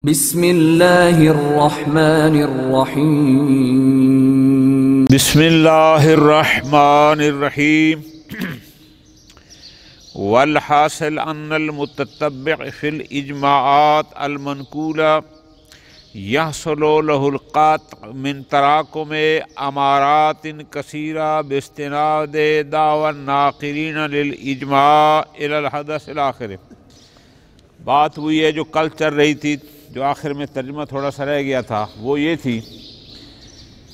بسم اللہ الرحمن الرحیم بسم اللہ الرحمن الرحیم والحاصل ان المتتبع فی الاجماعات المنقولہ یحصل له القطع من تراکم امارات کثیرہ باستناد دعوی الناقلین للاجماع الی الحدث الاخر۔ بات ہوئی ہے جو کل چل رہی تھی، جو آخر میں ترجمہ تھوڑا سا رہ گیا تھا، وہ یہ تھی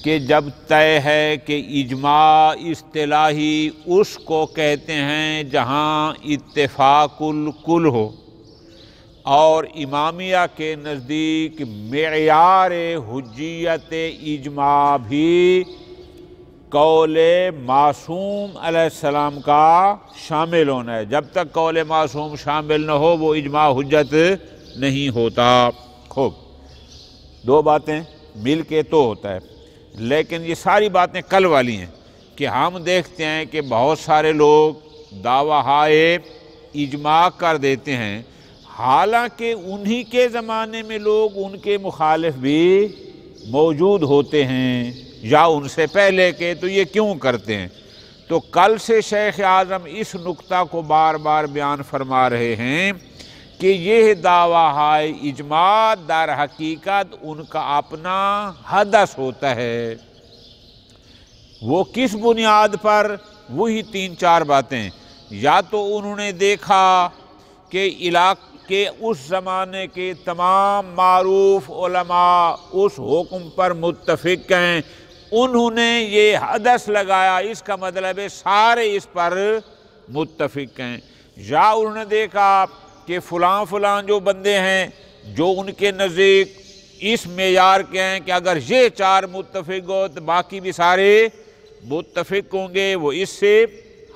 کہ جب طے ہے کہ اجماع اصطلاحی اس کو کہتے ہیں جہاں اتفاق الکل ہو، اور امامیہ کے نزدیک معیار حجیت اجماع بھی قول معصوم علیہ السلام کا شامل ہونا ہے۔ جب تک قول معصوم شامل نہ ہو وہ اجماع حجت نہیں ہوتا۔ خوب، دو باتیں مل کے تو ہوتا ہے، لیکن یہ ساری باتیں کل والی ہیں کہ ہم دیکھتے ہیں کہ بہت سارے لوگ دعویٰ ہائے اجماع کر دیتے ہیں، حالانکہ انہی کے زمانے میں لوگ ان کے مخالف بھی موجود ہوتے ہیں یا ان سے پہلے کے، تو یہ کیوں کرتے ہیں؟ تو کل سے شیخ اعظم اس نکتہ کو بار بار بیان فرما رہے ہیں کہ یہ دعویٰ ہائے اجماع در حقیقت ان کا اپنا حدث ہوتا ہے۔ وہ کس بنیاد پر؟ وہی تین چار باتیں۔ یا تو انہوں نے دیکھا کہ علاقے اس زمانے کے تمام معروف علماء اس حکم پر متفق ہیں، انہوں نے یہ حدث لگایا، اس کا مطلب ہے سارے اس پر متفق ہیں۔ یا انہوں نے دیکھا کہ فلاں جو بندے ہیں جو ان کے نزدیک اس معیار کے ہیں کہ اگر یہ چار متفق ہو تو باقی بھی سارے متفق ہوں گے، وہ اس سے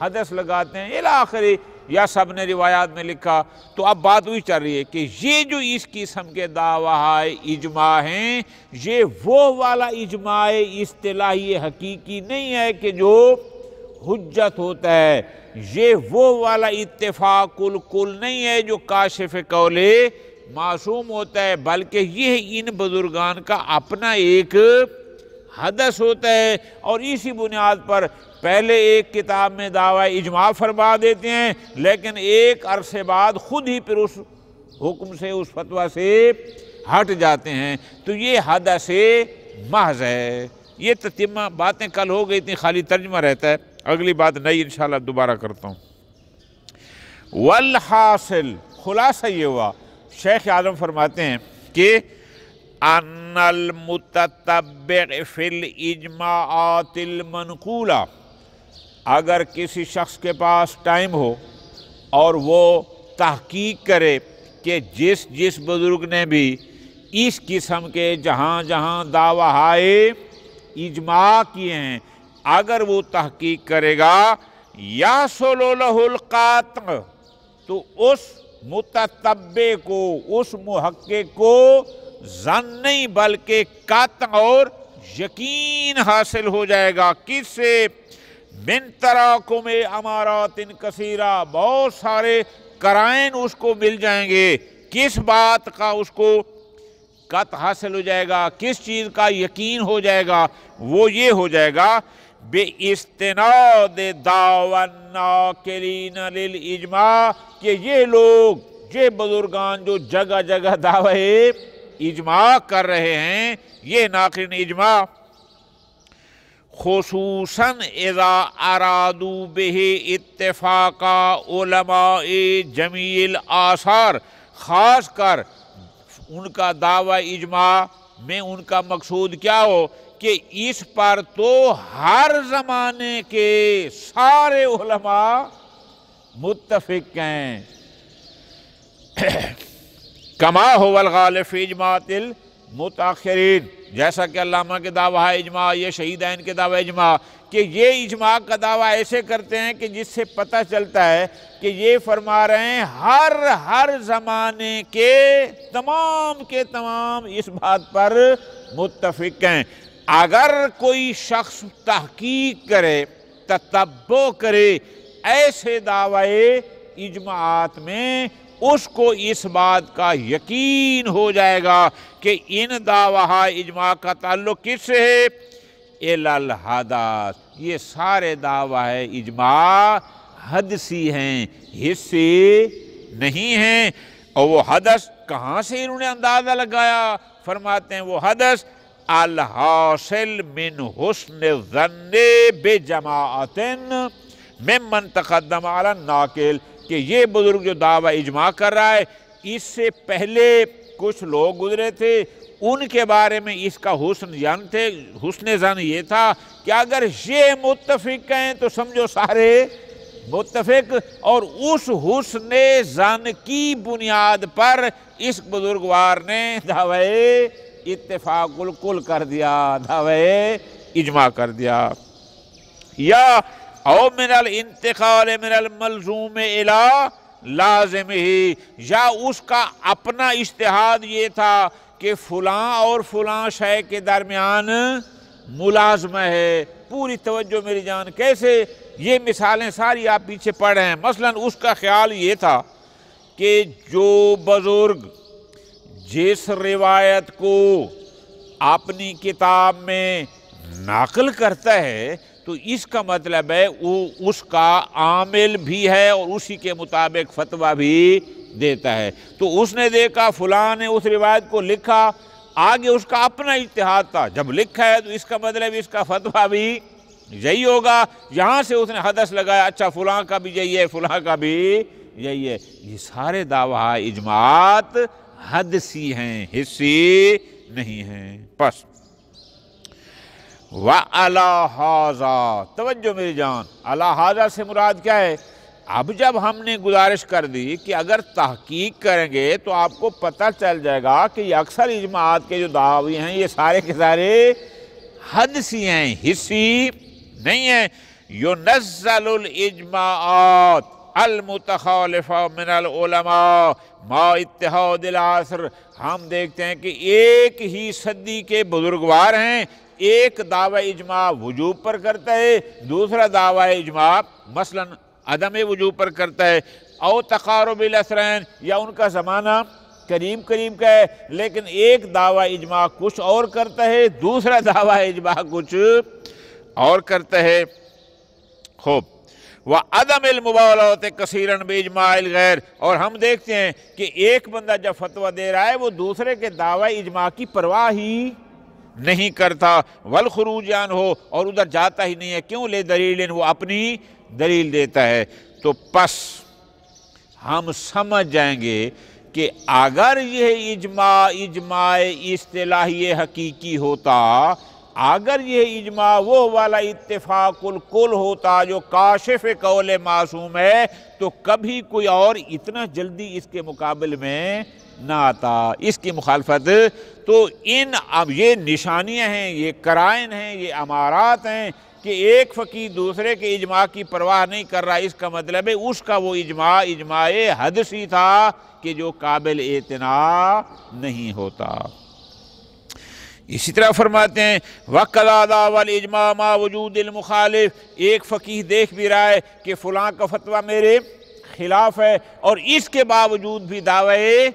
حدث لگاتے ہیں الی آخری، یا سب نے روایات میں لکھا۔ تو اب بات وہی چل رہی ہے کہ یہ جو اس قسم کے دعویٰ اجماع ہیں، یہ وہ والا اجماع اصطلاحی حقیقی نہیں ہے کہ جو حجت ہوتا ہے، یہ وہ والا اتفاق الکل نہیں ہے جو کاشف قول معصوم ہوتا ہے، بلکہ یہ ان بزرگان کا اپنا ایک حدث ہوتا ہے، اور اسی بنیاد پر پہلے ایک کتاب میں دعوی اجماع فرما دیتے ہیں، لیکن ایک عرصے بعد خود ہی پھر اس حکم سے، اس فتویٰ سے ہٹ جاتے ہیں۔ تو یہ حدث محض ہے۔ یہ تتمہ باتیں کل ہو گئی تھیں، خالی ترجمہ رہتا ہے، اگلی بات نئی انشاءاللہ دوبارہ کرتا ہوں۔ والحاصل، خلاصہ یہ ہوا، شیخ اعظم فرماتے ہیں کہ ان المتتبع فی الاجماعات المنقولہ، اگر کسی شخص کے پاس ٹائم ہو اور وہ تحقیق کرے کہ جس بزرگ نے بھی اس قسم کے جہاں دعویٰ ہائے اجماع کیے ہیں، اگر وہ تحقیق کرے گا یحصل له القطع، تو اس متتبع کو، اس محقق کو ظن نہیں بلکہ قطع اور یقین حاصل ہو جائے گا۔ کس سے؟ من تراکم امارات کثیرہ، بہت سارے قرائن اس کو مل جائیں گے۔ کس بات کا اس کو قطع حاصل ہو جائے گا، کس چیز کا یقین ہو جائے گا؟ وہ یہ ہو جائے گا بے استناد دعوی الناقلین للاجماع، کہ یہ لوگ، یہ بزرگان جو جگہ جگہ دعوی اجماع کر رہے ہیں، یہ ناقلین اجماع، خصوصاً اذا ارادوا بہ اتفاق علماء جمیع الاثار، خاص کر ان کا دعوی اجماع میں ان کا مقصود کیا ہو کہ اس پر تو ہر زمانے کے سارے علماء متفق ہیں، کما هو الغالب فی اجماعات المتاخرین، جیسا کہ علامہ کے دعویٰ اجماع، یہ شہیدین کے دعویٰ اجماع، کہ یہ اجماع کا دعویٰ ایسے کرتے ہیں کہ جس سے پتہ چلتا ہے کہ یہ فرما رہے ہیں ہر زمانے کے تمام اس بات پر متفق ہیں۔ اگر کوئی شخص تحقیق کرے، تتبع کرے ایسے دعوی اجماعات میں، اس کو اس بات کا یقین ہو جائے گا کہ ان دعویٰ اجماع کا تعلق کس سے ہے؟ الحدث، یہ سارے دعویٰ اجماع حدثی ہیں، حصی نہیں ہیں۔ اور وہ حدث کہاں سے انہوں نے اندازہ لگایا؟ فرماتے ہیں وہ حدث الحاصل من حسن الظن بجماعت ممن تقدم علی الناقل، کہ یہ بزرگ جو دعویٰ اجماع کر رہا ہے اس سے پہلے کچھ لوگ گزرے تھے، ان کے بارے میں اس کا حسن ظن یہ تھا کہ اگر یہ متفق ہیں تو سمجھو سارے متفق، اور اس حسن ظن کی بنیاد پر اس بزرگوار نے دعوی اتفاق الکل کر دیا، دعوی اجماع کر دیا۔ یا او من الانتقال من الملزوم الی لازم ہی، یا اس کا اپنا اجتہاد یہ تھا کہ فلاں اور فلاں شے کے درمیان ملازمہ ہے۔ پوری توجہ میری جان، کیسے؟ یہ مثالیں ساری آپ پیچھے پڑھ رہے ہیں۔ مثلا اس کا خیال یہ تھا کہ جو بزرگ جس روایت کو اپنی کتاب میں نقل کرتا ہے تو اس کا مطلب ہے وہ اس کا عامل بھی ہے اور اسی کے مطابق فتویٰ بھی دیتا ہے۔ تو اس نے دیکھا فلاں نے اس روایت کو لکھا، آگے اس کا اپنا اجتہاد تھا، جب لکھا ہے تو اس کا مطلب اس کا فتویٰ بھی یہی ہوگا۔ یہاں سے اس نے حدث لگایا، اچھا فلاں کا بھی یہی ہے، فلاں کا بھی یہی ہے۔ یہ سارے دعویٰ اجماعات حدثی ہیں، حصی نہیں ہیں۔ پس وَعَلَى هَذَا، توجہ میری جان، عَلَى هَذَا سے مراد کیا ہے؟ اب جب ہم نے گزارش کر دی کہ اگر تحقیق کریں گے تو آپ کو پتہ چل جائے گا کہ یہ اکثر اجماعات کے جو دعوی ہیں یہ سارے کے سارے حدثی ہیں، حصی نہیں ہیں۔ يُنَزَّلُ الْإِجْمَاعات المتخالفہ من العلماء ما اتحاد العصر، ہم دیکھتے ہیں کہ ایک ہی صدی کے بزرگوار ہیں، ایک دعوی اجماع وجوب پر کرتا ہے، دوسرا دعوی اجماع مثلا عدم وجوب پر کرتا ہے، او تقارب العصرین، یا ان کا زمانہ قریب قریب کا ہے لیکن ایک دعوی اجماع کچھ اور کرتا ہے، دوسرا دعوی اجماع کچھ اور کرتا ہے۔ خوب، وَعَدَمِ الْمُبَالَغَةِ كَثِيرًا بِإِجْمَاعِ الْغَيْرِ، اور ہم دیکھتے ہیں کہ ایک بندہ جب فتویٰ دے رہا ہے وہ دوسرے کے دعوی اجماع کی پرواہ ہی نہیں کرتا، والخروج عنہ، اور ادھر جاتا ہی نہیں ہے، کیوں؟ لے دلیل، وہ اپنی دلیل دیتا ہے۔ تو پس ہم سمجھ جائیں گے کہ اگر یہ اجماع اصطلاحی حقیقی ہوتا، اگر یہ اجماع وہ والا اتفاق الکل ہوتا جو کاشف قول معصوم ہے، تو کبھی کوئی اور اتنا جلدی اس کے مقابل میں نہ آتا، اس کی مخالفت۔ تو اب یہ نشانیاں ہیں، یہ قرائن ہیں، یہ امارات ہیں کہ ایک فقیہ دوسرے کے اجماع کی پرواہ نہیں کر رہا، اس کا مطلب ہے اس کا وہ اجماع حدثی تھا کہ جو قابل اعتنا نہیں ہوتا۔ اسی طرح فرماتے ہیں وَقَضَى دَعْوَى الْإِجْمَاعِ مَعَ وُجُودِ الْمُخَالِفِ، ایک فقیہ دیکھ بھی رہا ہے کہ فلاں کا فتویٰ میرے خلاف ہے اور اس کے باوجود بھی دعوی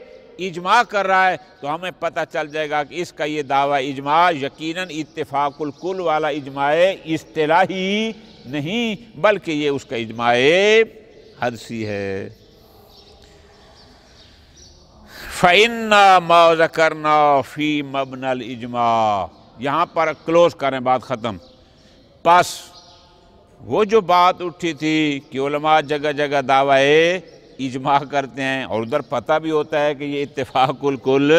اجماع کر رہا ہے، تو ہمیں پتہ چل جائے گا کہ اس کا یہ دعوی اجماع یقیناً اتفاق الکل والا اجماع اصطلاحی نہیں بلکہ یہ اس کا اجماع حدثی ہے۔ فَإِنَّا مَا ذَكَرْنَا فِي مَبْنَى الْإِجْمَاعِ، یہاں پر کلوز کریں، بات ختم۔ پس وہ جو بات اٹھی تھی کہ علماء جگہ جگہ دعوی اجماع کرتے ہیں اور ادھر پتہ بھی ہوتا ہے کہ یہ اتفاق الکل،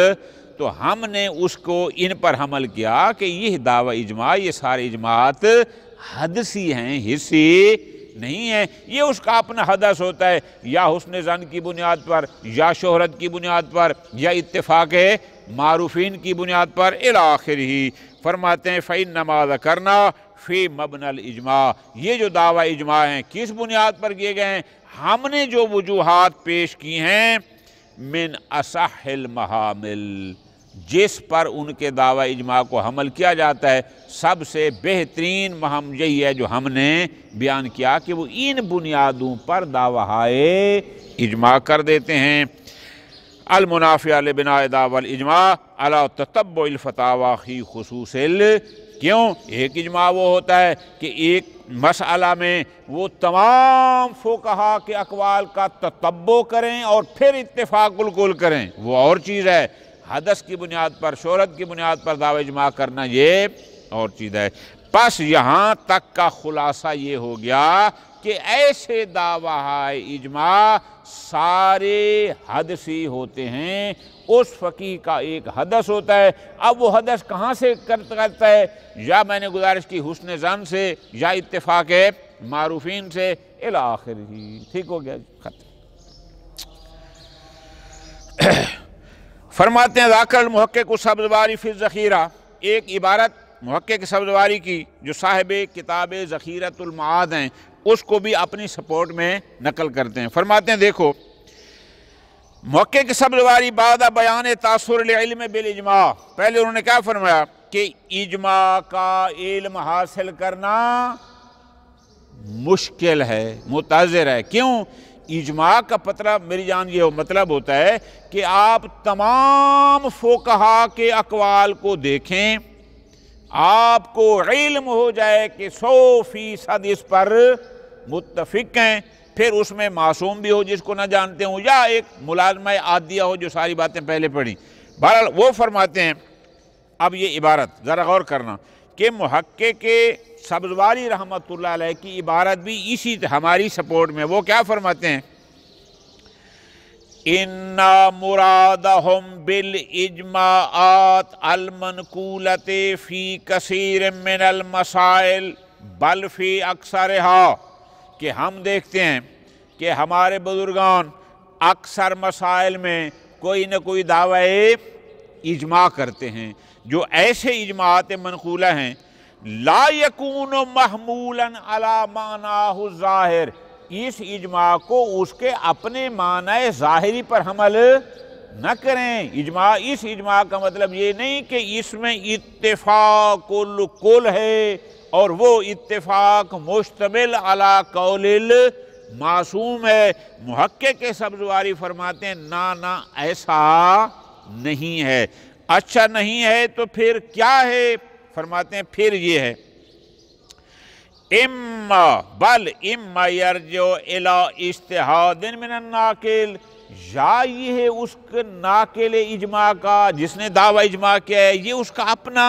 تو ہم نے اس کو ان پر حمل کیا کہ یہ دعوی اجماع، یہ سارے اجماعات حدثی ہیں، حصی نہیں ہے۔ یہ اس کا اپنا حدث ہوتا ہے، یا حسن ظن کی بنیاد پر، یا شہرت کی بنیاد پر، یا اتفاق معروفین کی بنیاد پر الی آخرہ۔ فرماتے ہیں فَإِنَّمَا ذَكَرْنَا فِي مَبْنَى الْإِجْمَاعِ، یہ جو دعوی اجماع ہیں کس بنیاد پر کیے گئے ہیں؟ ہم نے جو وجوہات پیش کی ہیں من اصح المحامل، جس پر ان کے دعوی اجماع کو حمل کیا جاتا ہے، سب سے بہترین مہم یہی ہے جو ہم نے بیان کیا کہ وہ ان بنیادوں پر دعوی اجماع کر دیتے ہیں۔ المنافع لبناء دعوی الاجماع علی تتبع الفتاوی فی خصوص کیوں ایک اجماع وہ ہوتا ہے کہ ایک مسئلہ میں وہ تمام فقہا کے اقوال کا تتبع کریں اور پھر اتفاق الکل کریں، وہ اور چیز ہے۔ حدث کی بنیاد پر، شہرت کی بنیاد پر دعوی اجماع کرنا یہ اور چیز ہے۔ پس یہاں تک کا خلاصہ یہ ہو گیا کہ ایسے دعویٰ اجماع سارے حدثی ہوتے ہیں، اس فقیہ کا ایک حدث ہوتا ہے۔ اب وہ حدث کہاں سے کرتا ہے؟ یا میں نے گزارش کی حسن ظن سے، یا اتفاق معروفین سے، الی آخر ہی۔ ٹھیک ہو گیا ختم۔ فرماتے ہیں ذاکر المحقق السبزواری فی الذخیرہ، ایک عبارت محقق سبزواری کی جو صاحب کتاب ذخیرۃ المعاد ہیں، اس کو بھی اپنی سپورٹ میں نقل کرتے ہیں۔ فرماتے ہیں دیکھو، محقق سبزواری بعد بیان تاثر العلم بالاجماع، پہلے انہوں نے کیا فرمایا کہ اجماع کا علم حاصل کرنا مشکل ہے، متعذر ہے۔ کیوں؟ اجماع کا مطلب میری جان یہ مطلب ہوتا ہے کہ آپ تمام فقہا کے اقوال کو دیکھیں، آپ کو علم ہو جائے کہ 100% اس پر متفق ہیں، پھر اس میں معصوم بھی ہو جس کو نہ جانتے ہوں، یا ایک ملازمہ عادیہ ہو جو ساری باتیں پہلے پڑھی۔ بہرحال وہ فرماتے ہیں، اب یہ عبارت ذرا غور کرنا کہ محقق سبزواری رحمۃ اللہ علیہ کی عبارت بھی اسی ہماری سپورٹ میں، وہ کیا فرماتے ہیں؟ اِنَّا مُرَادَهُمْ بِالْإِجْمَاعَاتِ الْمَنْقُولَةِ فِي كَثِيرٍ مِّنَ الْمَسَائِلِ بَلْ فِي أَكْثَرِهَا، کہ ہم دیکھتے ہیں کہ ہمارے بزرگان اکثر مسائل میں کوئی نہ کوئی دعوی اجماع کرتے ہیں، جو ایسے اجماعات منقولہ ہیں لا یکون محمولا علی معناہ الظاہر، اس اجماع کو اس کے اپنے معنی ظاہری پر حمل نہ کریں۔ اس اجماع کا مطلب یہ نہیں کہ اس میں اتفاق الکل ہے اور وہ اتفاق مشتمل علی قول المعصوم ہے۔ محقق سبزواری فرماتے ہیں نہ ایسا نہیں ہے۔ اچھا نہیں ہے تو پھر کیا ہے؟ فرماتے ہیں پھر یہ ہے اما یرجع الی اجتہاد من الناقل، یا یہ ہے اس کے ناقل اجماع کا، جس نے دعوی اجماع کیا ہے، یہ اس کا اپنا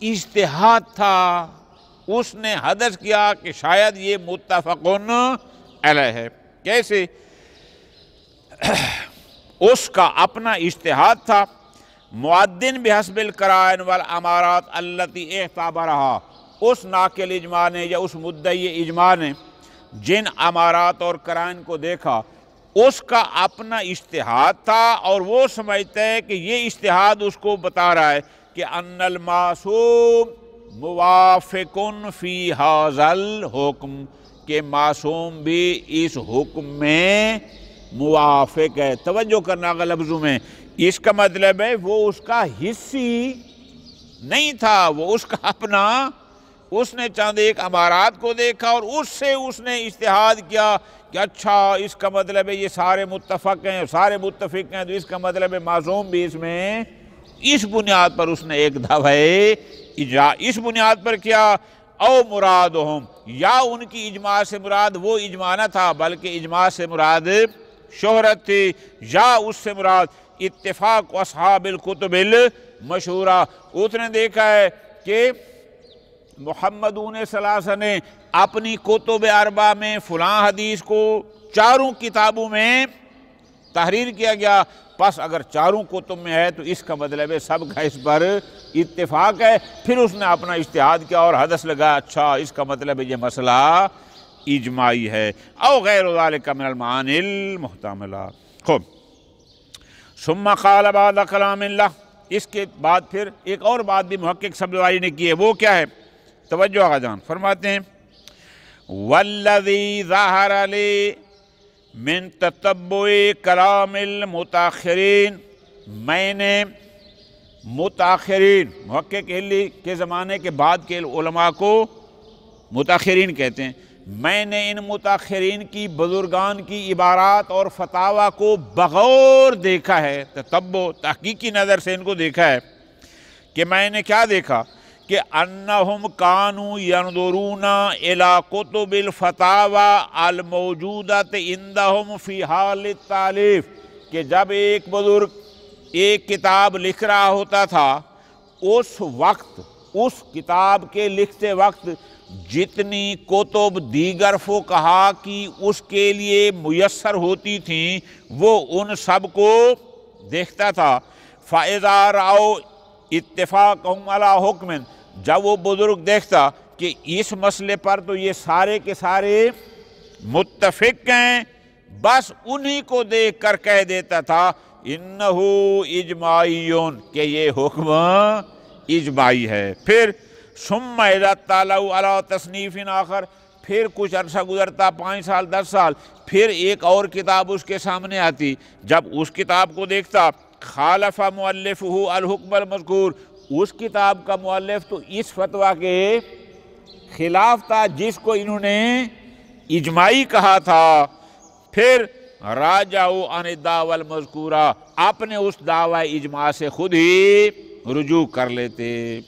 اجتہاد تھا، اس نے حدث کیا کہ شاید یہ متفقن علیہ ہے۔ کیسے؟ اس کا اپنا اجتہاد تھا۔ معدن بحسب القرائن والامارات التی اعتبرہا، اس ناقل اجماع نے یا اس مدعی اجماع نے جن امارات اور قرائن کو دیکھا، اس کا اپنا اجتہاد تھا، اور وہ سمجھتا ہے کہ یہ اجتہاد اس کو بتا رہا ہے کہ ان المعصوم موافق فی ھذا الحکم، کہ معصوم بھی اس حکم میں موافق ہے۔ توجہ کرنا اگر لفظوں میں، اس کا مطلب ہے وہ اس کا حصی نہیں تھا، وہ اس کا اپنا، اس نے چاند ایک امارات کو دیکھا اور اس سے اس نے اجتہاد کیا کہ اچھا اس کا مطلب ہے یہ سارے متفق ہیں، سارے متفق ہیں، تو اس کا مطلب ہے معصوم بھی اس میں، اس بنیاد پر اس نے ایک دعوی اجماع، اس بنیاد پر کیا؟ او مرادہم، یا ان کی اجماع سے مراد وہ اجماع نہ تھا بلکہ اجماع سے مراد شہرت تھی، یا اس سے مراد اتفاق اصحاب الکتب المشہورہ۔ اس نے دیکھا ہے کہ محمدون ثلاثہ نے اپنی کتب اربعہ میں فلاں حدیث کو چاروں کتابوں میں تحریر کیا گیا، پس اگر چاروں کتب میں ہے تو اس کا مطلب ہے سب کا اس پر اتفاق ہے۔ پھر اس نے اپنا اجتہاد کیا اور حدث لگا، اچھا اس کا مطلب ہے یہ مسئلہ اجماعی ہے، او غیر ذالک من المعانی المحتملہ۔ خوب، ثم قال بعد کلام اللہ، اس کے بعد پھر ایک اور بات بھی محقق سبزواری نے کی ہے، وہ کیا ہے؟ توجہ آقا جان فرماتے ہیں والذی ظہر لی من تتبع کلام المتاخرین، میں نے متاخرین، محقق ہلی کے زمانے کے بعد کے علماء کو متاخرین کہتے ہیں، میں نے ان متاخرین کی بزرگان کی عبارات اور فتاوی کو بغور دیکھا ہے، تتبع تحقیقی نظر سے ان کو دیکھا ہے کہ میں نے کیا دیکھا کہ انہم کانوا ینظرون الی کتب الفتاوی الموجودۃ عندہم فی حال التالیف، کہ جب ایک بزرگ ایک کتاب لکھ رہا ہوتا تھا اس وقت اس کتاب کے لکھتے وقت جتنی کتب دیگر فقہا کی اس کے لیے میسر ہوتی تھیں وہ ان سب کو دیکھتا تھا۔ فَإِذَا رَأَوْا اتفاقہم علی حکم، جب وہ بزرگ دیکھتا کہ اس مسئلے پر تو یہ سارے کے سارے متفق ہیں، بس انہی کو دیکھ کر کہہ دیتا تھا انہو اجماعیون، کہ یہ حکم اجماعی ہے۔ پھر ثم اذا اطلعوا علی تصنیف آخر، پھر کچھ عرصہ گزرتا، 5 سال 10 سال، پھر ایک اور کتاب اس کے سامنے آتی، جب اس کتاب کو دیکھتا خالف مؤلفہ الحکم المذکور، اس کتاب کا مؤلف تو اس فتویٰ کے خلاف تھا جس کو انہوں نے اجماعی کہا تھا، پھر راجعوا عن الدعوی المذکورہ، اپنے اس دعوی اجماع سے خود ہی رجوع کر لیتے۔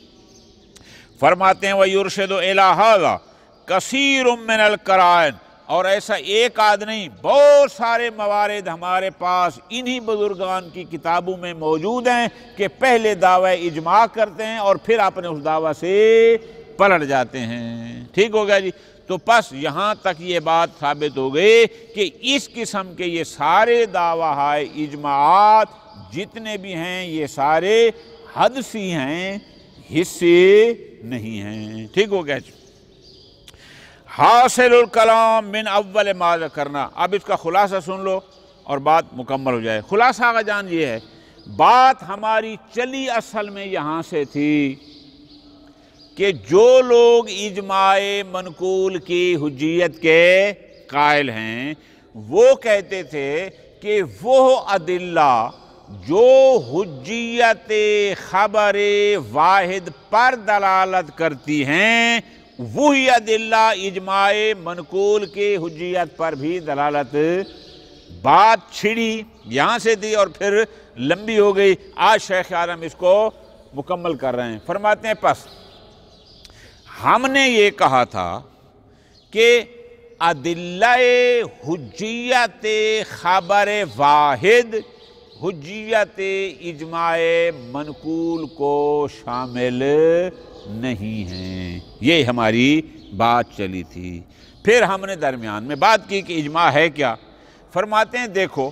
فرماتے ہیں وَيُرْشِدُ إِلَىٰ هَذَا كَثِيرٌ مِّنَ الْقَرَائِنِ، اور ایسا ایک آدھ نہیں، بہت سارے موارد ہمارے پاس انہی بزرگان کی کتابوں میں موجود ہیں کہ پہلے دعوی اجماع کرتے ہیں اور پھر اپنے اس دعوی سے پلٹ جاتے ہیں۔ ٹھیک ہو گیا جی؟ تو پس یہاں تک یہ بات ثابت ہو گئی کہ اس قسم کے یہ سارے دعویٰ اجماعات جتنے بھی ہیں یہ سارے حدثی ہیں، حصے نہیں ہیں۔ ٹھیک ہو گیا جی؟ حاصل الکلام من اول ما ذکرنا، اب اس کا خلاصہ سن لو اور بات مکمل ہو جائے۔ خلاصہ آقا جان یہ ہے، بات ہماری چلی اصل میں یہاں سے تھی کہ جو لوگ اجماع منقول کی حجیت کے قائل ہیں وہ کہتے تھے کہ وہ ادلہ جو حجیت خبر واحد پر دلالت کرتی ہیں وہی ادلہ اجماع منقول کی حجیت پر بھی دلالت، بات چھڑی یہاں سے تھی اور پھر لمبی ہو گئی، آج شیخ عالم اس کو مکمل کر رہے ہیں۔ فرماتے ہیں پس ہم نے یہ کہا تھا کہ ادلہ حجیت خبر واحد حجیت اجماع منقول کو شامل نہیں ہیں، یہ ہماری بات چلی تھی۔ پھر ہم نے درمیان میں بات کی کہ اجماع ہے کیا۔ فرماتے ہیں دیکھو،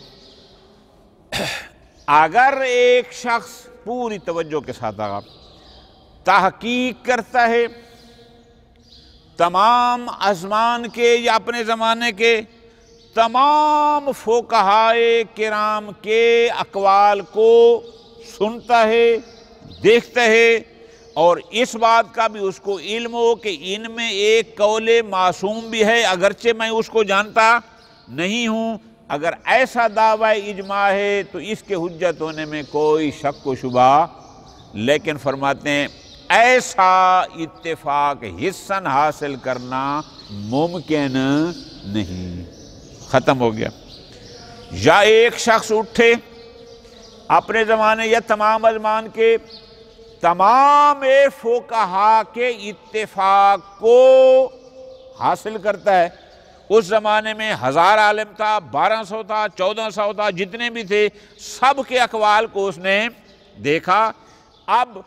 اگر ایک شخص پوری توجہ کے ساتھ تحقیق کرتا ہے تمام ازمان کے یا اپنے زمانے کے تمام فقہائے کرام کے اقوال کو سنتا ہے، دیکھتا ہے، اور اس بات کا بھی اس کو علم ہو کہ ان میں ایک قول معصوم بھی ہے اگرچہ میں اس کو جانتا نہیں ہوں، اگر ایسا دعوی اجماع ہے تو اس کے حجت ہونے میں کوئی شک و شبہ، لیکن فرماتے ہیں ایسا اتفاق حصن حاصل کرنا ممکن نہیں۔ ختم ہو گیا۔ یا ایک شخص اٹھے اپنے زمانے یا تمام ازمان کے تمام فقہا کے اتفاق کو حاصل کرتا ہے، اس زمانے میں 1000 عالم تھا، 1200 تھا، 1400 تھا، جتنے بھی تھے سب کے اقوال کو اس نے دیکھا، اب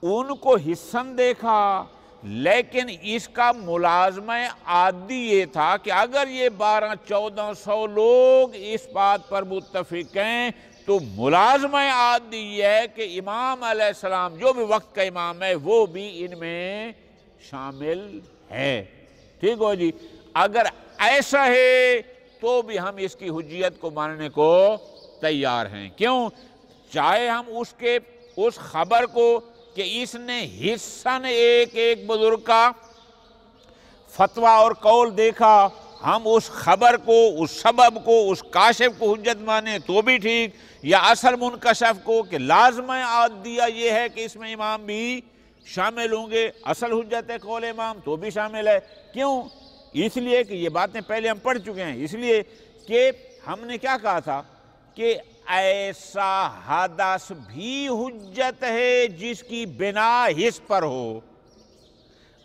ان کو حصن دیکھا، لیکن اس کا ملازمہ عادی یہ تھا کہ اگر یہ 1200-1400 لوگ اس بات پر متفق ہیں تو ملازمہ عادی یہ ہے کہ امام علیہ السلام جو بھی وقت کا امام ہے وہ بھی ان میں شامل ہے۔ ٹھیک ہو جی؟ اگر ایسا ہے تو بھی ہم اس کی حجیت کو ماننے کو تیار ہیں۔ کیوں؟ چاہے ہم اس خبر کو کہ اس نے حصن ایک بزرگ کا فتویٰ اور قول دیکھا، ہم اس خبر کو، اس سبب کو، اس کاشف کو حجت مانے تو بھی ٹھیک، یا اصل منکشف کو کہ لازمہ عادیہ یہ ہے کہ اس میں امام بھی شامل ہوں گے، اصل حجت ہے قول امام تو بھی شامل ہے۔ کیوں؟ اس لیے کہ یہ باتیں پہلے ہم پڑھ چکے ہیں، اس لیے کہ ہم نے کیا کہا تھا کہ ایسا حدث بھی حجت ہے جس کی بنا حس پر ہو،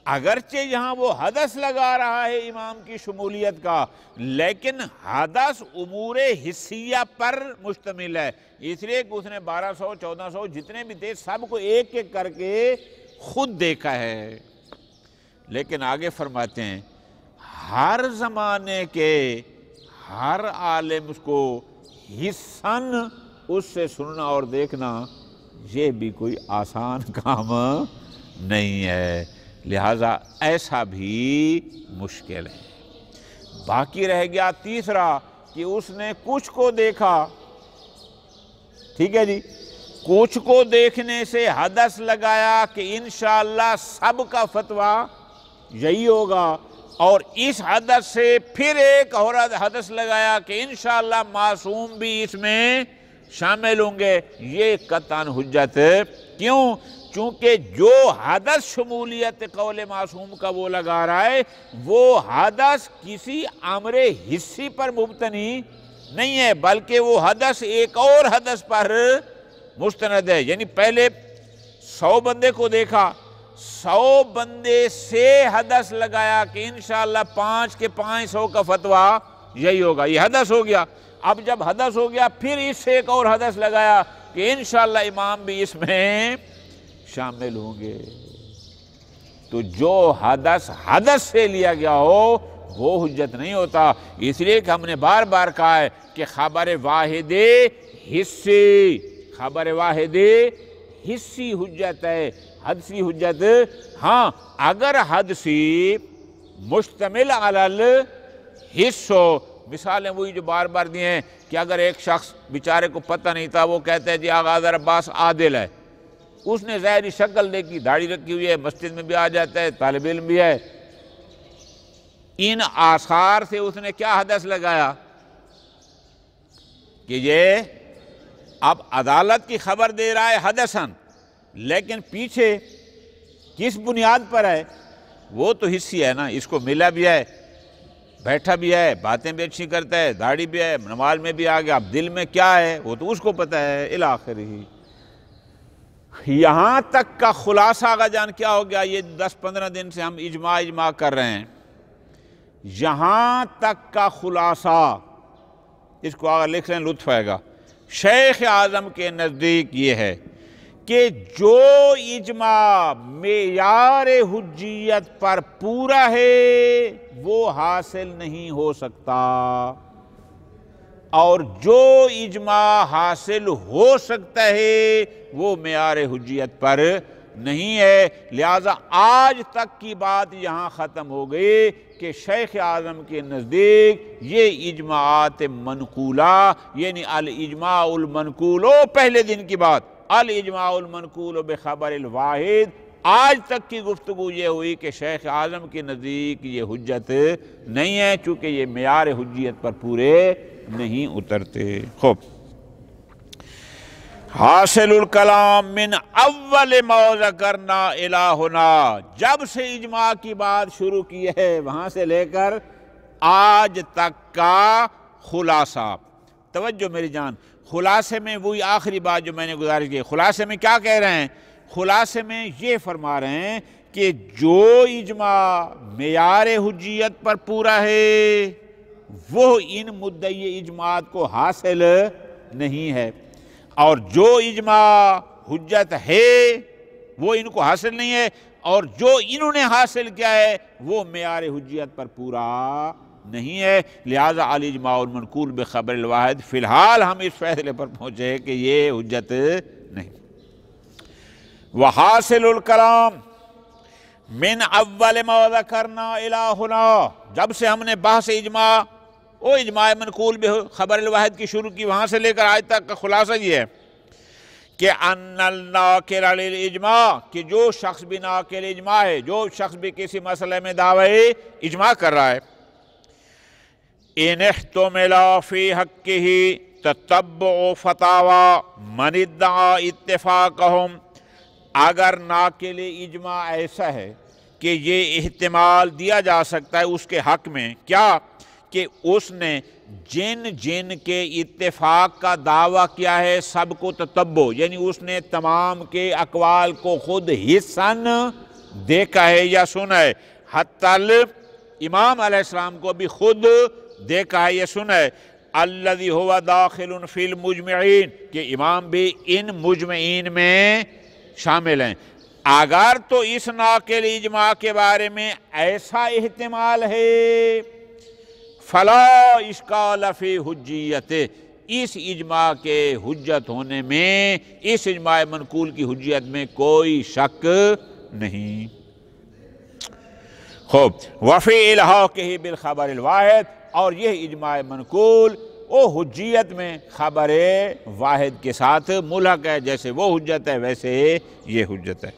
اگرچہ یہاں وہ حدث لگا رہا ہے امام کی شمولیت کا، لیکن حدث امور حسیہ پر مشتمل ہے، اس لیے کہ اس نے 1200 1400 جتنے بھی تھے سب کو ایک ایک کر کے خود دیکھا ہے۔ لیکن آگے فرماتے ہیں ہر زمانے کے ہر عالم اس کو حسن اس سے سننا اور دیکھنا یہ بھی کوئی آسان کام نہیں ہے، لہذا ایسا بھی مشکل ہے۔ باقی رہ گیا تیسرا کہ اس نے کچھ کو دیکھا، ٹھیک ہے جی، کچھ کو دیکھنے سے حدث لگایا کہ انشاءاللہ سب کا فتویٰ یہی ہوگا، اور اس حدث سے پھر ایک اور حدث لگایا کہ انشاءاللہ معصوم بھی اس میں شامل ہوں گے، یہ قطعاً حجت کیوں؟ چونکہ جو حدث شمولیت قول معصوم کا وہ لگا رہا ہے وہ حدث کسی امر حسی پر مبتنی نہیں ہے، بلکہ وہ حدث ایک اور حدث پر مستند ہے، یعنی پہلے 100 بندے کو دیکھا، 100 بندے سے حدث لگایا کہ انشاءاللہ 5 کے 500 کا فتویٰ یہی ہوگا، یہ حدث ہو گیا۔ اب جب حدث ہو گیا پھر اس سے ایک اور حدث لگایا کہ انشاءاللہ امام بھی اس میں شامل ہوں گے، تو جو حدث سے لیا گیا ہو وہ حجت نہیں ہوتا۔ اس لیے کہ ہم نے بار بار کہا ہے کہ خبر واحد حسی، خبر واحد حسی حجت ہے، حدثی حجت ہاں اگر حدثی مشتمل علی الحس ہو، مثالیں وہی جو بار بار دی ہیں کہ اگر ایک شخص بیچارے کو پتہ نہیں تھا، وہ کہتا ہے جی آغا حیدر عباس عادل ہے، اس نے ظاہری شکل دیکھی، داڑھی رکھی ہوئی ہے، مسجد میں بھی آ جاتا ہے، طالب علم بھی ہے، ان آثار سے اس نے کیا حدث لگایا کہ یہ اب عدالت کی خبر دے رہا ہے حدثاً، لیکن پیچھے کس بنیاد پر ہے؟ وہ تو حسی ہے نا، اس کو ملا بھی ہے، بیٹھا بھی ہے، باتیں بھی اچھی کرتا ہے، داڑھی بھی ہے، نماز میں بھی آ گیا، اب دل میں کیا ہے وہ تو اس کو پتہ ہے، الی آخرہ۔ یہاں تک کا خلاصہ آگا جان کیا ہو گیا؟ یہ 10-15 دن سے ہم اجماع کر رہے ہیں، یہاں تک کا خلاصہ اس کو آگا لکھ لیں، لطف آئے گا۔ شیخ اعظم کے نزدیک یہ ہے کہ جو اجماع معیار حجیت پر پورا ہے وہ حاصل نہیں ہو سکتا، اور جو اجماع حاصل ہو سکتا ہے وہ معیار حجیت پر نہیں ہے، لہذا آج تک کی بات یہاں ختم ہو گئی کہ شیخ اعظم کے نزدیک یہ اجماعات منقولہ، یعنی الاجماع المنقول، پہلے دن کی بات، الاجماع المنقول بخبر الواحد، آج تک کی گفتگو یہ ہوئی کہ شیخ اعظم کے نزدیک یہ حجت نہیں ہے، چونکہ یہ معیار حجیت پر پورے نہیں اترتے۔ خوب، حاصل الکلام من اول ما ذکرنا الی ہنا، جب سے اجماع کی بات شروع کی ہے وہاں سے لے کر آج تک کا خلاصہ۔ توجہ میری جان، خلاصے میں وہی آخری بات جو میں نے گزارش کی، خلاصے میں کیا کہہ رہے ہیں؟ خلاصے میں یہ فرما رہے ہیں کہ جو اجماع معیار حجیت پر پورا ہے وہ ان مدعی اجماعات کو حاصل نہیں ہے، اور جو اجماع حجت ہے وہ ان کو حاصل نہیں ہے، اور جو انہوں نے حاصل کیا ہے وہ معیار حجیت پر پورا نہیں ہے، لہذا الاجماع المنقول بخبر الواحد، فی الحال ہم اس فیصلے پر پہنچے کہ یہ حجت نہیں۔ وحاصل الکلام من اول ما ذکرنا الی ہنا، جب سے ہم نے بحث اجماع وہ اجماع منقول بخبر الواحد کی شروع کی، وہاں سے لے کر آج تک کا خلاصہ یہ ہے کہ ان الناقل للاجماع، کہ جو شخص بھی ناقل اجماع ہے، جو شخص بھی کسی مسئلے میں دعوی اجماع کر رہا ہے، ان احتمل فی حقہ تتبع فتاوی من ادعا اتفاقہم، اگر ناقل اجماع ایسا ہے کہ یہ احتمال دیا جا سکتا ہے اس کے حق میں کیا کہ اس نے جن جن کے اتفاق کا دعویٰ کیا ہے سب کو تتبع، یعنی اس نے تمام کے اقوال کو خود حصاً دیکھا ہے یا سنا ہے، حتی امام علیہ السلام کو بھی خود دیکھا ہے یا سنا ہے، الذی ہوا داخل فی المجمعین، کہ امام بھی ان مجمعین میں شامل ہیں۔ اگر تو اس ناقل اجماع کے بارے میں ایسا احتمال ہے فلا اشکال فی حجیت، اس اجماع کے حجت ہونے میں، اس اجماع منقول کی حجیت میں کوئی شک نہیں۔ خوب، وفی الحاقہ بالخبر الواحد، اور یہ اجماع منقول وہ حجیت میں خبر واحد کے ساتھ ملحق ہے، جیسے وہ حجت ہے ویسے یہ حجت ہے۔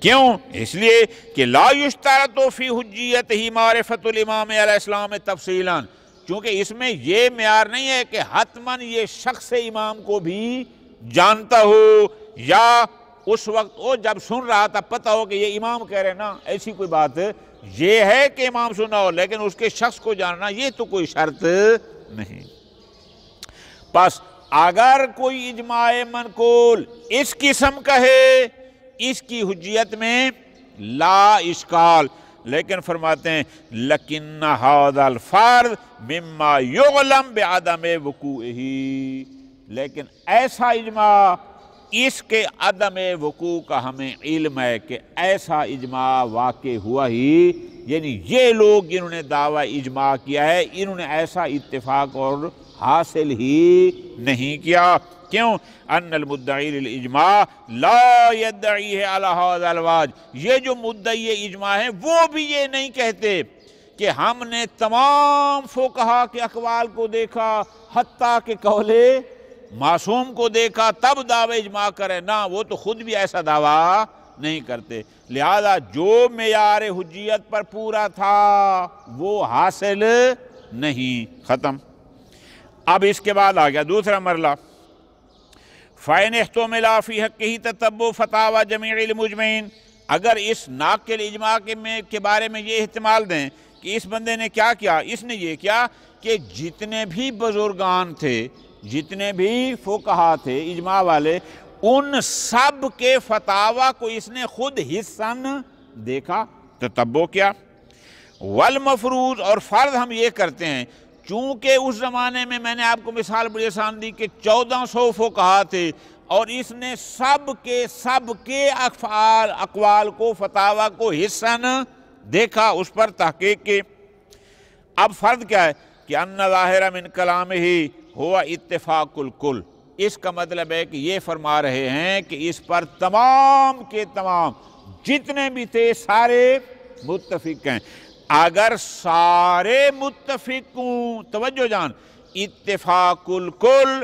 کیوں؟ اس لیے کہ لا یشترط فی حجیت ہی معرفت الامام علیہ السلام تفصیلاً، چونکہ اس میں یہ معیار نہیں ہے کہ حتماً یہ شخص امام کو بھی جانتا ہو، یا اس وقت وہ جب سن رہا تھا پتہ ہو کہ یہ امام کہہ رہے نا، ایسی کوئی بات یہ ہے کہ امام سنا ہو لیکن اس کے شخص کو جاننا یہ تو کوئی شرط نہیں۔ پس اگر کوئی اجماع منقول اس قسم کا ہے، اس کی حجیت میں لا اشکال، لیکن فرماتے ہیں لیکن ھذا الفرض مما یعلم بعدم وقوعہ، لیکن ایسا اجماع اس کے عدم وقوع کا ہمیں علم ہے کہ ایسا اجماع واقع ہوا ہی، یعنی یہ لوگ جنہوں نے دعویٰ اجماع کیا ہے انہوں نے ایسا اتفاق اور حاصل ہی نہیں کیا۔ کیوں؟ ان المدعی للاجماع لا یدعیہ علی ھذا الوجہ، یہ جو مدعی اجماع ہیں وہ بھی یہ نہیں کہتے کہ ہم نے تمام فقہا کے اقوال کو دیکھا حتیٰ کہ قول معصوم کو دیکھا تب دعوی اجماع کرے، نہ وہ تو خود بھی ایسا دعویٰ نہیں کرتے۔ لہذا جو معیار حجیت پر پورا تھا وہ حاصل نہیں، ختم۔ اب اس کے بعد آ گیا دوسرا مرحلہ، فَإِنِ احْتُمِلَ فِي حَقِّهِ تَتَبُّعُ فَتَاوَى جَمِيعِ الْمُجْمَعِينَ، اگر اس ناقل اجماع کے بارے میں یہ احتمال دیں کہ اس بندے نے کیا کیا، اس نے یہ کیا کہ جتنے بھی بزرگان تھے، جتنے بھی فقہا تھے اجماع والے، ان سب کے فتاویٰ کو اس نے خود حصاً دیکھا، تتبع کیا۔ والمفروض، اور فرض ہم یہ کرتے ہیں چونکہ اس زمانے میں میں نے آپ کو مثال بڑی آسان دی کہ 1400 فقہا تھے اور اس نے سب کے اقوال کو فتاویٰ کو حصاً دیکھا، اس پر تحقیق کی۔ اب فرض کیا ہے کہ ان ظاہر من کلامہ ہوا اتفاق الکل، اس کا مطلب ہے کہ یہ فرما رہے ہیں کہ اس پر تمام کے تمام جتنے بھی تھے سارے متفق ہیں۔ اگر سارے متفق ہوں، توجہ جان، اتفاق الکل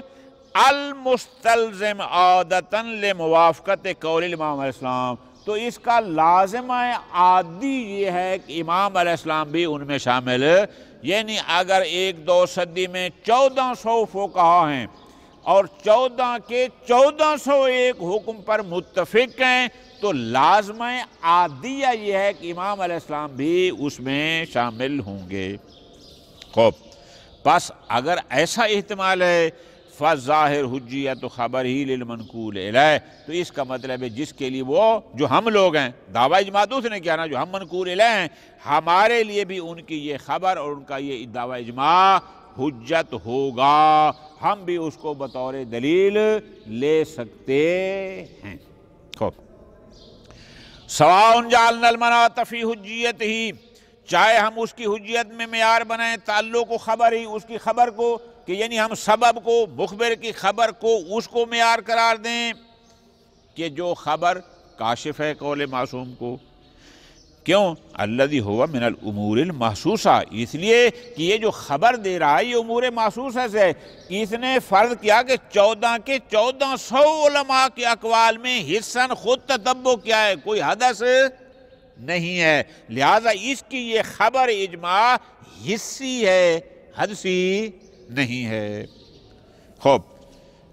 المستلزم عادتاً لموافقت قول الامام علیہ السلام، تو اس کا لازمہ عادی یہ ہے کہ امام علیہ السلام بھی ان میں شامل، یعنی اگر 1-2 صدی میں 1400 فقہا ہیں اور 14 کے 1401 حکم پر متفق ہیں تو لازمہ عادیہ یہ ہے کہ امام علیہ السلام بھی اس میں شامل ہوں گے۔ خوب، پس اگر ایسا احتمال ہے فظاہر حجیت خبر ہی للمنقول الیہ، تو اس کا مطلب ہے جس کے لیے وہ جو ہم لوگ ہیں دعویٰ اجماع دوسرے نے کیا نا، جو ہم منقول الیہ ہیں، ہمارے لیے بھی ان کی یہ خبر اور ان کا یہ دعویٰ اجماع حجت ہوگا، ہم بھی اس کو بطور دلیل لے سکتے ہیں۔ خوب، سواء جعلنا المناط فی حجیت ہی، چاہے ہم اس کی حجیت میں معیار بنائیں تعلق و خبر ہی، اس کی خبر کو، کہ یعنی ہم سبب کو، مخبر کی خبر کو اس کو معیار قرار دیں کہ جو خبر کاشف ہے قول معصوم کو۔ کیوں؟ الذی ہوا من الامور المحسوسہ، اس لیے کہ یہ جو خبر دے رہا ہے یہ امور محسوسہ سے ہے۔ اس نے فرض کیا کہ 14 کے 1400 علماء کے اقوال میں حصاً خود تتبع کیا ہے، کوئی حدث نہیں ہے، لہذا اس کی یہ خبر اجماع حصی ہے، حدثی نہیں ہے۔ خوب،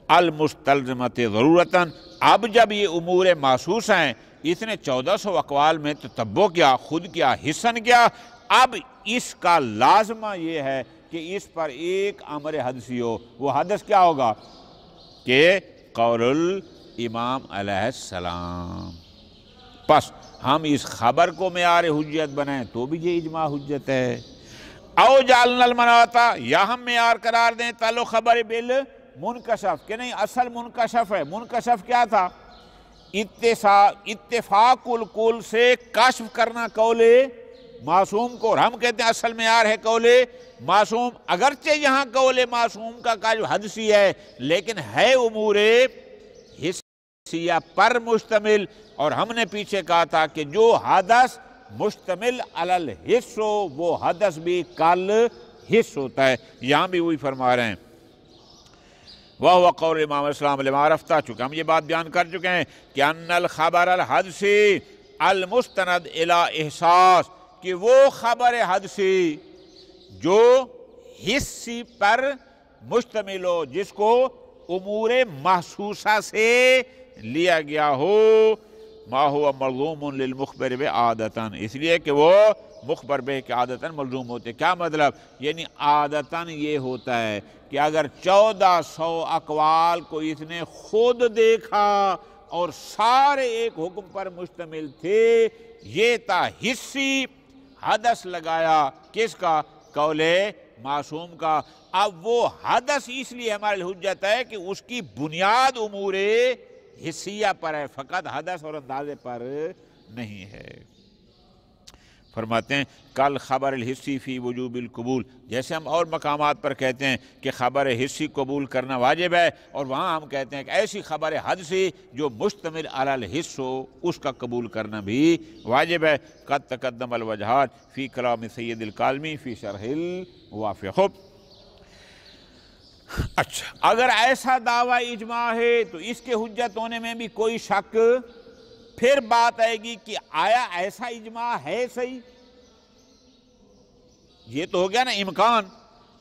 المستلزمت ضرورتاً، اب جب یہ امور محسوس ہیں اس نے 1400 اقوال میں تتبع کیا، خود کیا، حسن کیا، اب اس کا لازمہ یہ ہے کہ اس پر ایک امر حدثی ہو۔ وہ حدث کیا ہوگا کہ قول الامام علیہ السلام۔ پس ہم اس خبر کو معیار حجت بنائیں تو بھی یہ اجماع حجت ہے۔ او جعلنا المناتا، یا ہم معیار قرار دیں تعلق خبر بالمنکشف کہ نہیں اصل منکشف ہے۔ منکشف کیا تھا؟ اتفاق الکل سے کشف کرنا قول معصوم کو، اور ہم کہتے ہیں اصل معیار ہے قول معصوم، اگرچہ یہاں قول معصوم کا جو حدثی ہے لیکن ہے امور حسیہ پر مشتمل، اور ہم نے پیچھے کہا تھا کہ جو حدث مشتمل علی الحس ہو وہ حدث بھی کل حس ہوتا ہے۔ یہاں بھی وہی فرما رہے ہیں وَهُوَ قول امام اسلام لما رفتہ، چونکہ ہم یہ بات بیان کر چکے ہیں کہ ان الخبر الحدثی المستند الی احساس، کہ وہ خبر حدثی جو حسی پر مشتمل ہو، جس کو امور محسوسہ سے لیا گیا ہو، ما ہوا ملزوم للمخبر عادتاً، اس لیے کہ وہ مخبر بہ کے عادتاً ملزوم ہوتے۔ کیا مطلب؟ یعنی عادتاً یہ ہوتا ہے کہ اگر 1400 اقوال کو اس نے خود دیکھا اور سارے ایک حکم پر مشتمل تھے، یہ تا حسی حدث لگایا کس کا؟ قول معصوم کا۔ اب وہ حدث اس لیے ہمارے حجت ہے کہ اس کی بنیاد امور حسیہ پر ہے، فقط حدث اور اندازے پر نہیں ہے۔ فرماتے ہیں کل خبر الحسی فی وجوب القبول، جیسے ہم اور مقامات پر کہتے ہیں کہ خبر حسی قبول کرنا واجب ہے، اور وہاں ہم کہتے ہیں کہ ایسی خبر حدثی جو مشتمل علی الحس ہو اس کا قبول کرنا بھی واجب ہے۔ قد تقدم الوجہات فی کلام سید الکاظمی فی شرح الوافع۔ اچھا، اگر ایسا دعویٰ اجماع ہے تو اس کے حجت ہونے میں بھی کوئی شک، پھر بات آئے گی کہ آیا ایسا اجماع ہے صحیح؟ یہ تو ہو گیا نا امکان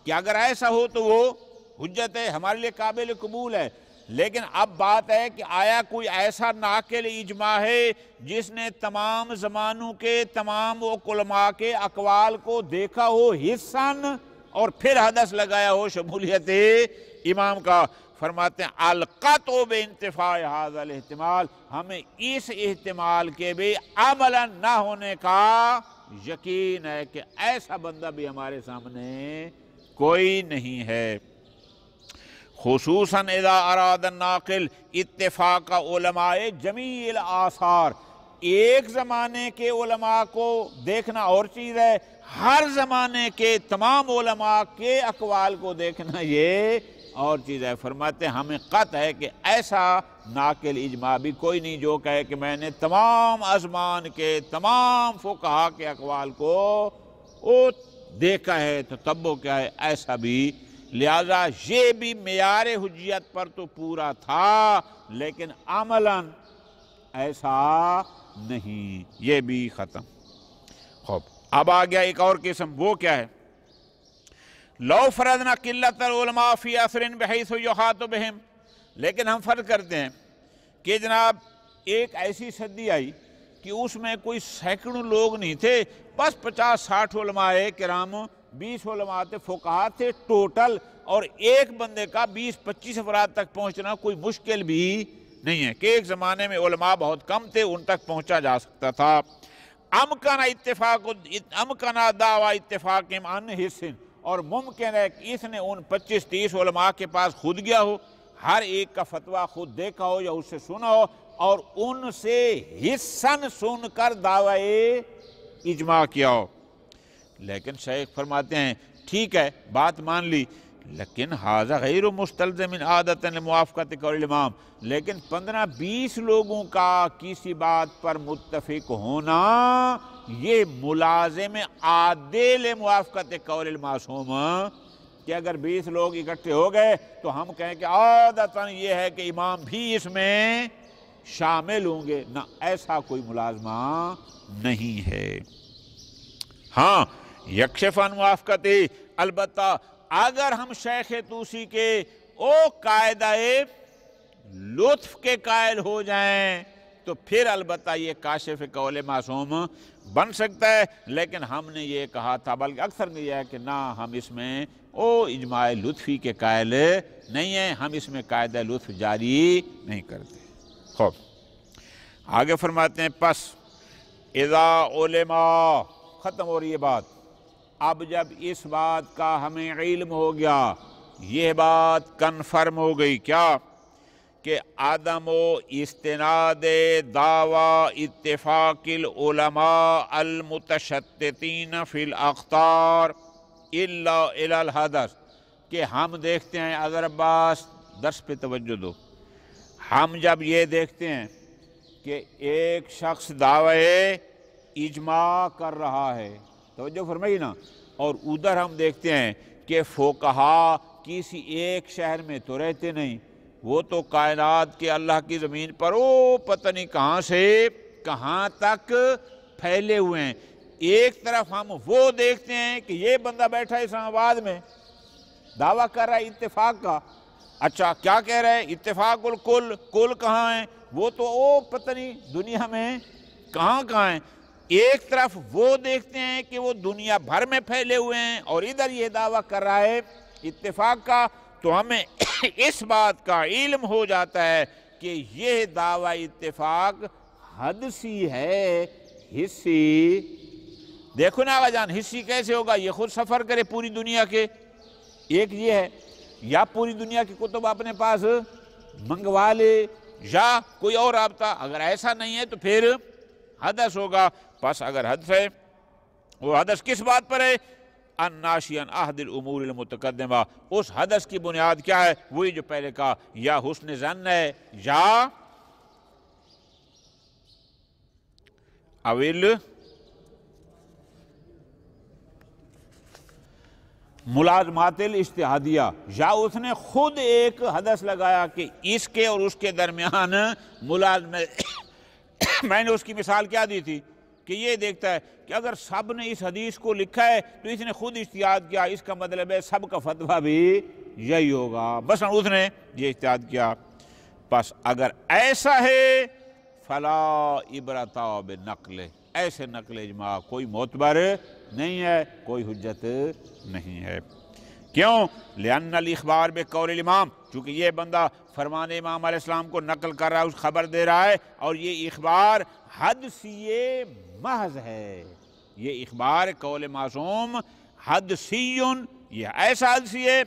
کہ اگر ایسا ہو تو وہ حجت ہے، ہمارے لیے قابل قبول ہے، لیکن اب بات ہے کہ آیا کوئی ایسا ناقل اجماع ہے جس نے تمام زمانوں کے تمام علماء کے اقوال کو دیکھا ہو حسن اور پھر حدث لگایا ہو شمولیت امام کا؟ فرماتے ہیں القطع بانتفاء ھذا الاحتمال، ہمیں اس احتمال کے بھی عملاً نہ ہونے کا یقین ہے کہ ایسا بندہ بھی ہمارے سامنے کوئی نہیں ہے۔ خصوصاً اذا اراد الناقل اتفاق علماء جمیع الآثار، ایک زمانے کے علماء کو دیکھنا اور چیز ہے، ہر زمانے کے تمام علماء کے اقوال کو دیکھنا یہ اور چیز ہے۔ فرماتے ہیں ہمیں قطع ہے کہ ایسا ناقل اجماع بھی کوئی نہیں جو کہے کہ میں نے تمام ازمان کے تمام فقہا کے اقوال کو دیکھا ہے، تتبع کیا ہے، ایسا بھی۔ لہذا یہ بھی معیار حجیت پر تو پورا تھا لیکن عملاً ایسا نہیں، یہ بھی ختم۔ خوب، اب آ گیا ایک اور قسم، وہ کیا ہے؟ لو فرضنا قلت العلماء فی عصر بحیث یحاط بہم، لیکن ہم فرض کرتے ہیں کہ جناب ایک ایسی صدی آئی کہ اس میں کوئی سینکڑوں لوگ نہیں تھے، بس 50-60 علماء کرام، 20 علماء تھے، فقہا تھے ٹوٹل، اور ایک بندے کا 20-25 افراد تک پہنچنا کوئی مشکل بھی نہیں ہے، کہ ایک زمانے میں علماء بہت کم تھے، ان تک پہنچا جا سکتا تھا۔ امکنا دعوی اتفاق عن حسن، اور ممکن ہے کہ اس نے ان 25-30 علماء کے پاس خود گیا ہو، ہر ایک کا فتویٰ خود دیکھا ہو یا اس سے سنا ہو، اور ان سے حسن سن کر دعوی اجماع کیا ہو۔ لیکن شیخ فرماتے ہیں ٹھیک ہے، بات مان لی، لیکن ھذا غیر مستلزم عادۃ لموافقۃ قول الامام، لیکن 15-20 لوگوں کا کسی بات پر متفق ہونا یہ ملازم عادل موافقت قول المعصوم، کہ اگر 20 لوگ اکٹھے ہو گئے تو ہم کہیں کہ عادتاً یہ ہے کہ امام بھی اس میں شامل ہوں گے، نہ ایسا کوئی ملازمہ نہیں ہے۔ ہاں یکشف عن موافقت، البتہ اگر ہم شیخ طوسی کے او قاعدہ لطف کے قائل ہو جائیں تو پھر البتہ یہ کاشف قول معصوم بن سکتا ہے، لیکن ہم نے یہ کہا تھا، بلکہ اکثر نے یہ ہے کہ نہ، ہم اس میں اجماع لطفی کے قائل نہیں ہیں، ہم اس میں قاعدہ لطف جاری نہیں کرتے۔ خوب آگے فرماتے ہیں، پس اذا علما، ختم ہو رہی ہے بات، اب جب اس بات کا ہمیں علم ہو گیا، یہ بات کنفرم ہو گئی کیا کہ عدم و استناد دعوی اتفاق العلماء المتشتتین فی الاقطار الا الی الحدث، کہ ہم دیکھتے ہیں، اگر عباس درس پہ توجہ دو، ہم جب یہ دیکھتے ہیں کہ ایک شخص دعوی اجماع کر رہا ہے، توجہ فرمائی نا، اور ادھر ہم دیکھتے ہیں کہ فقہا کسی ایک شہر میں تو رہتے نہیں، وہ تو کائنات کے اللہ کی زمین پر پتہ نہیں کہاں سے کہاں تک پھیلے ہوئے ہیں۔ ایک طرف ہم وہ دیکھتے ہیں کہ یہ بندہ بیٹھا ہے اسلام آباد میں، دعویٰ کر رہا ہے اتفاق کا، اچھا کیا کہہ رہا ہے؟ اتفاق الکل، کل کہاں ہے؟ وہ تو پتہ نہیں دنیا میں کہاں کہاں ہیں۔ ایک طرف وہ دیکھتے ہیں کہ وہ دنیا بھر میں پھیلے ہوئے ہیں، اور ادھر یہ دعویٰ کر رہا ہے اتفاق کا، تو ہمیں اس بات کا علم ہو جاتا ہے کہ یہ دعویٰ اتفاق حدسی ہے، حصی۔ دیکھو نا آقا جان، حصی کیسے ہوگا؟ یہ خود سفر کرے پوری دنیا کے، ایک یہ ہے، یا پوری دنیا کی کتب اپنے پاس منگوا لے، یا کوئی اور رابطہ۔ اگر ایسا نہیں ہے تو پھر حدث ہوگا۔ پس اگر حدث ہے، وہ حدث کس بات پر ہے؟ الناشی عن عہد الامور المتقدمہ، اس حدث کی بنیاد کیا ہے؟ وہی جو پہلے کہا، یا حسن ظن ہے، یا اویل ملازمات الاجتہادیہ، یا اس نے خود ایک حدث لگایا کہ اس کے اور اس کے درمیان ملازمت۔ میں نے اس کی مثال کیا دی تھی کہ یہ دیکھتا ہے کہ اگر سب نے اس حدیث کو لکھا ہے تو اس نے خود اجتہاد کیا، اس کا مطلب ہے سب کا فتویٰ بھی یہی ہوگا، بس اس نے یہ اجتہاد کیا۔ پس اگر ایسا ہے فلا عبرۃ بنقل، ایسے نقل اجماع کوئی معتبر نہیں ہے، کوئی حجت نہیں ہے۔ کیوں؟ لأن الاخبار بقول الامام، چونکہ یہ بندہ فرمان امام علیہ السلام کو نقل کر رہا ہے، اس خبر دے رہا ہے، اور یہ اخبار حدسی محض ہے، یہ اخبار قول معصوم حدسی، یہ ایسا حدسی ہے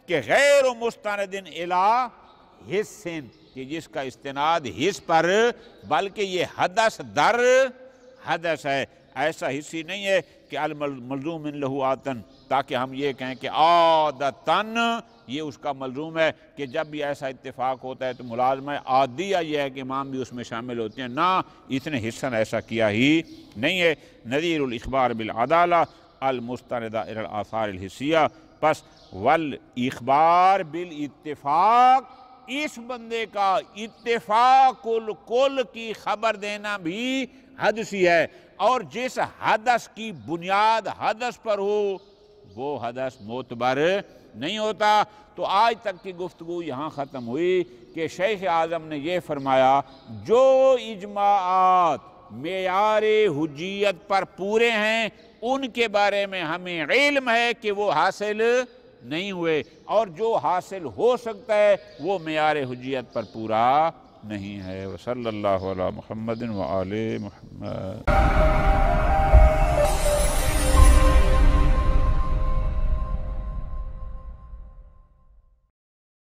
کہ غیر مستند الی حس، کہ جس کا استناد حس پر، بلکہ یہ حدث در حدث ہے، ایسا حصی نہیں ہے کہ الملزوم لہو عادتاً، تاکہ ہم یہ کہیں کہ عادتاً یہ اس کا ملزوم ہے کہ جب بھی ایسا اتفاق ہوتا ہے تو ملازمہ عادیہ یہ ہے کہ امام بھی اس میں شامل ہوتے ہیں، نہ اس نے حصہ ایسا کیا ہی نہیں ہے۔ نظیر الاخبار بالعدالہ المستندہ الی الاثار الحسیہ، پس والاخبار بالاتفاق، اس بندے کا اتفاق الکل کی خبر دینا بھی حدثی ہے، اور جس حدث کی بنیاد حدث پر ہو وہ حدث معتبر نہیں ہوتا۔ تو آج تک کی گفتگو یہاں ختم ہوئی کہ شیخ اعظم نے یہ فرمایا، جو اجماعات معیار حجیت پر پورے ہیں ان کے بارے میں ہمیں علم ہے کہ وہ حاصل نہیں ہوئے، اور جو حاصل ہو سکتا ہے وہ معیار حجیت پر پورا نہیں ہے۔ وصلی اللہ علی محمد وآل محمد۔